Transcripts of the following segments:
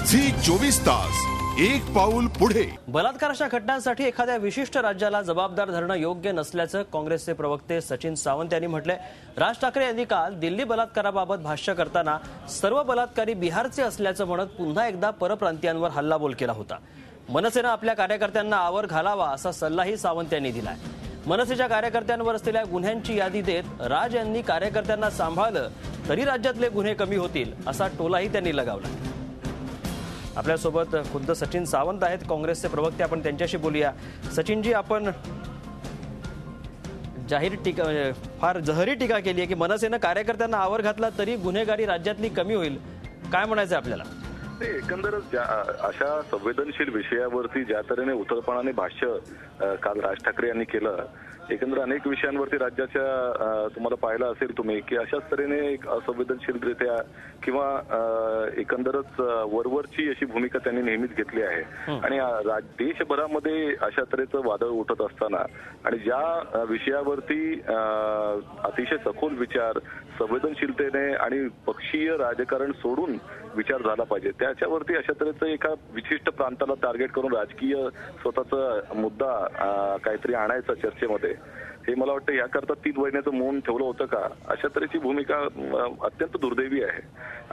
Zee 24 तास एक पाऊल पुढे। बलात्काराच्या घटनांसाठी एखाद्या विशिष्ट राज्याला जबाबदार धरणं योग्य नसल्याचं काँग्रेसचे प्रवक्ते सचिन सावंत यांनी म्हटलंय। राज ठाकरे यांनी काल दिल्ली बलात्काराबाबत भाष्य करताना सर्व बलात्कारी बिहारचे असल्याचं म्हणत पुन्हा एकदा परप्रांतीयांवर हल्लाबोल केला होता। मनसेनं आपल्या कार्यकर्त्यांना आवर घालावा असा सल्लाही सावंत यांनी दिलाय। मनसेच्या कार्यकर्त्यांवर असलेल्या गुन्ह्यांची यादी देत राज यांनी कार्यकर्त्यांना सांभाळलं तरी राज्यातले गुन्हे कमी होतील असा टोलाही त्यांनी लगावला। आपल्यासोबत खुद्द सचिन सावंत आहेत, काँग्रेसचे प्रवक्ते, आपण त्यांच्याशी बोलूया। सचिनजी, आपण जाहीर टीका, फार जहरी टीका केली आहे की मनसेनं कार्यकर्त्यांना आवर घातला तरी गुन्हेगारी राज्यातली कमी होईल, काय म्हणायचं आपल्याला? एकंदरच अशा संवेदनशील विषयावरती ज्या तऱ्हेने उथळपणाने भाष्य काल राज ठाकरे यांनी केलं, एकंदर अनेक विषयांवरती राज्याच्या तुम्हाला पाहिलं असेल तुम्ही की अशाच तऱ्हेने एक असंवेदनशीलरित्या किंवा एकंदरच वरवरची अशी भूमिका त्यांनी नेहमीच घेतली आहे। आणि देशभरामध्ये अशा तऱ्हेचं वादळ उठत असताना आणि ज्या विषयावरती अतिशय सखोल विचार संवेदनशीलतेने आणि पक्षीय राजकारण सोडून विचार झाला पाहिजे, त्याच्यावरती अशा तऱ्हेचं एका विशिष्ट प्रांताला टार्गेट करून राजकीय स्वतःचा मुद्दा काहीतरी आणायचा चर्चेमध्ये, हे मला वाटतं याकरता 3 महिन्याचं मौन ठेवलं होतं का, अशा तऱ्हेची भूमिका अत्यंत दुर्दैवी आहे।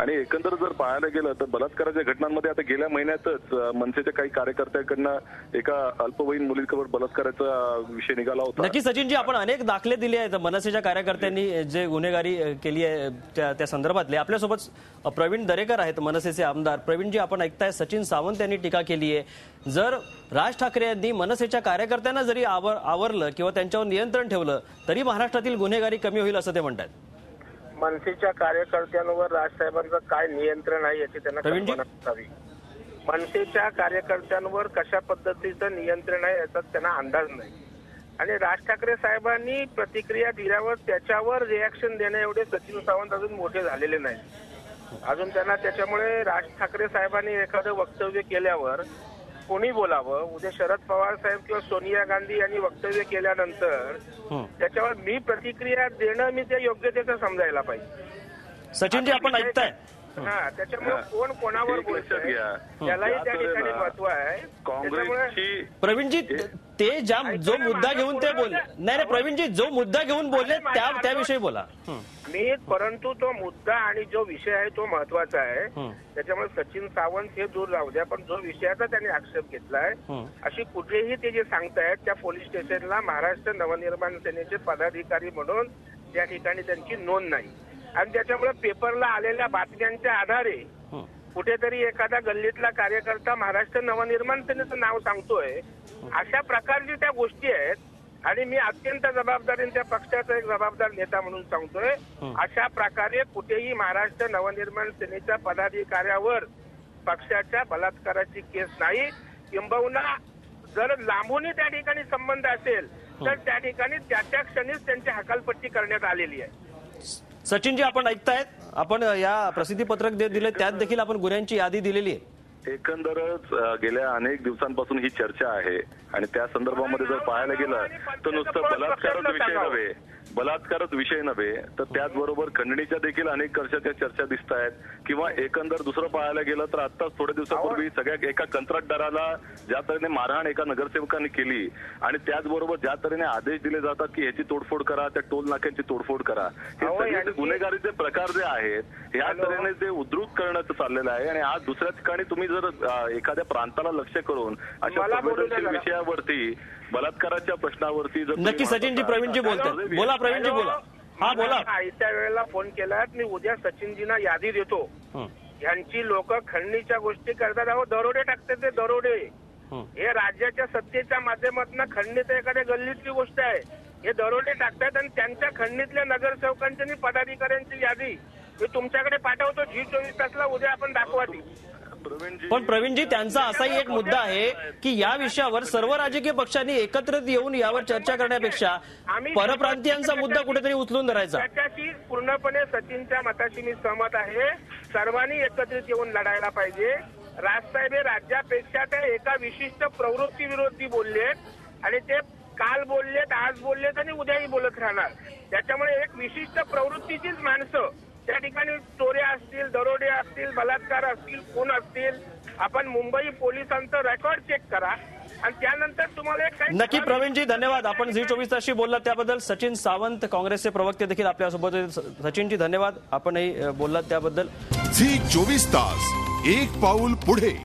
आणि एकंदर जर पाहायला गेलं तर बलात्काराच्या घटनांमध्ये आता गेल्या महिन्यातच मनसेच्या काही कार्यकर्त्यांकडनं एका अल्पवयीन मुलीवर बलात्काराचा विषय निघाला होता। नक्की सचिनजी, आपण अनेक दाखले दिले आहेत मनसेच्या कार्यकर्त्यांनी जे गुन्हेगारी केली आहे त्या संदर्भातले। आपल्यासोबत प्रवीण दरेकर आहेत, मनसेचे आमदार। प्रवीणजी, आपण ऐकताय सचिन सावंत यांनी टीका केली आहे, जर राज ठाकरे यांनी मनसेच्या कार्यकर्त्यांना जरी आवरलं किंवा त्यांच्यावर नियंत्रण ठेवलं तरी महाराष्ट्रातील गुन्हेगारी कमी होईल असं ते म्हणतात। मनसेच्या कार्यकर्त्यांवर राजसाहेबांचं काय नियंत्रण आहे याची त्यांना कल्पना असावी। मनसेच्या कार्यकर्त्यांवर कशा पद्धतीचं नियंत्रण आहे याचा त्यांना अंदाज नाही। आणि राज ठाकरे साहेबांनी प्रतिक्रिया दिल्यावर त्याच्यावर रिॲक्शन देण्या एवढे सचिन सावंत अजून मोठे झालेले नाही। अजून त्यांना त्याच्यामुळे राज ठाकरे साहेबांनी एखादं वक्तव्य केल्यावर कोणी बोलावं, उद्या शरद पवार साहेब किंवा सोनिया गांधी यांनी वक्तव्य केल्यानंतर त्याच्यावर मी प्रतिक्रिया देणं मी ते योग्यतेचं समजायला पाहिजे। सचिनजी, आपण ऐकताय त्याच्यामुळे कोण कोणावर बोलतोय त्यालाही त्या ठिकाणी महत्व आहे। काँग्रेसची प्रवीणजी, ते जो मुद्दा घेऊन ते बोलले नाही, प्रवीणजी जो मुद्दा घेऊन बोलले त्याविषयी बोला। परंतु तो मुद्दा आणि जो विषय आहे तो महत्वाचा आहे, त्याच्यामुळे सचिन सावंत हे दूर राहू द्या, पण जो विषयाचा त्यांनी आक्षेप घेतलाय अशी कुठेही ते जे सांगतायत त्या पोलीस स्टेशनला महाराष्ट्र नवनिर्माण सेनेचे पदाधिकारी म्हणून त्या ठिकाणी त्यांची नोंद नाही। आणि त्याच्यामुळे पेपरला आलेल्या बातम्यांच्या आधारे कुठेतरी एखादा गल्लीतला कार्यकर्ता महाराष्ट्र नवनिर्माण सेनेचं नाव सांगतोय, अशा प्रकारची त्या गोष्टी आहेत। आणि मी अत्यंत जबाबदारीने त्या पक्षाचा एक जबाबदार नेता म्हणून सांगतोय, अशा प्रकारे कुठेही महाराष्ट्र नवनिर्माण सेनेच्या पदाधिकाऱ्यावर पक्षाच्या बलात्काराची केस नाही। किंबहुना जर लांबूनही त्या ठिकाणी संबंध असेल तर त्या ठिकाणी त्या क्षणीच त्यांची हकालपट्टी करण्यात आलेली आहे। सचिनजी, आपण ऐकतायत, आपण या प्रसिद्धी पत्रक दिले त्यात देखील आपण गुन्ह्यांची यादी दिलेली आहे। एकंदरच गेल्या अनेक दिवसांपासून ही चर्चा आहे आणि त्या संदर्भामध्ये जर पाहायला गेलं तर नुसतं बलात्कारच विषय नव्हे तर त्याचबरोबर खंडणीच्या देखील अनेक वर्षाच्या चर्चा दिसत आहेत। किंवा एकंदर दुसरं पाहायला गेलं तर आत्ताच थोड्या दिवसापूर्वी सगळ्या एका कंत्राटदाराला ज्या तऱ्हेने मारहाण एका नगरसेवकांनी केली आणि त्याचबरोबर ज्या तऱ्हेने आदेश दिले जातात की ह्याची तोडफोड करा, त्या टोल नाक्यांची तोडफोड करा, हे सगळे गुन्हेगारीचे प्रकार जे आहेत ह्या तऱ्हेने ते उद्धृत करण्याचं चाललेलं आहे। आणि आज दुसऱ्या ठिकाणी तुम्ही जर एखाद्या प्रांताला लक्ष करून अशा संवेदनशील विषयावरती बलात्काराच्या प्रश्नावरती जर नक्की सचिनजी, प्रवीणजी बोलतात, बोला प्रवीणजी बोला। हा बोला। आयत्या वेळेला फोन केलात, मी उद्या सचिनजींना यादी देतो। यांची लोक खंडणीच्या गोष्टी करतात, अहो दरोडे टाकतात, ते दरोडे हे राज्याच्या सत्तेच्या माध्यमातून खंडणीत एखाद्या गल्लीतली गोष्ट आहे, हे दरोडे टाकतात आणि त्यांच्या खंडणीतल्या नगरसेवकांची आणि पदाधिकाऱ्यांची यादी मी तुमच्याकडे पाठवतो। Zee 24 तासला उद्या आपण दाखवा ती। पण प्रवीणजी, त्यांचा असाही एक मुद्दा आहे की या विषयावर सर्व राजकीय पक्षांनी एकत्रित येऊन यावर चर्चा करण्यापेक्षा परप्रांतीयांचा मुद्दा कुठेतरी उचलून धरायचा। त्याच्याशी पूर्णपणे सचिनच्या मताशी मी सहमत आहे। सर्वांनी एकत्रित येऊन लढायला पाहिजे। राजसाहेब हे राज्यापेक्षा त्या एका विशिष्ट प्रवृत्ती विरोधी बोललेत आणि ते काल बोललेत, आज बोललेत आणि उद्याही बोलत राहणार। त्याच्यामुळे एक विशिष्ट प्रवृत्तीचीच माणसं त्या ठिकाणी चोऱ्या असतील, दरोडे असतील, बलात्कार असतील, खून असतील, आपण मुंबई पोलिसांचं रेकॉर्ड चेक करा आणि त्यानंतर तुम्हाला एक काही नक्की प्रवीणजी, धन्यवाद. आपण झी24 तासशी बोललात त्याबद्दल. सचिन सावंत काँग्रेसचे प्रवक्ते देखील आपल्यासोबत आहेत. सचिनजी धन्यवाद, आपणही बोललात त्याबद्दल. झी 24 तास, एक पाऊल पुढे.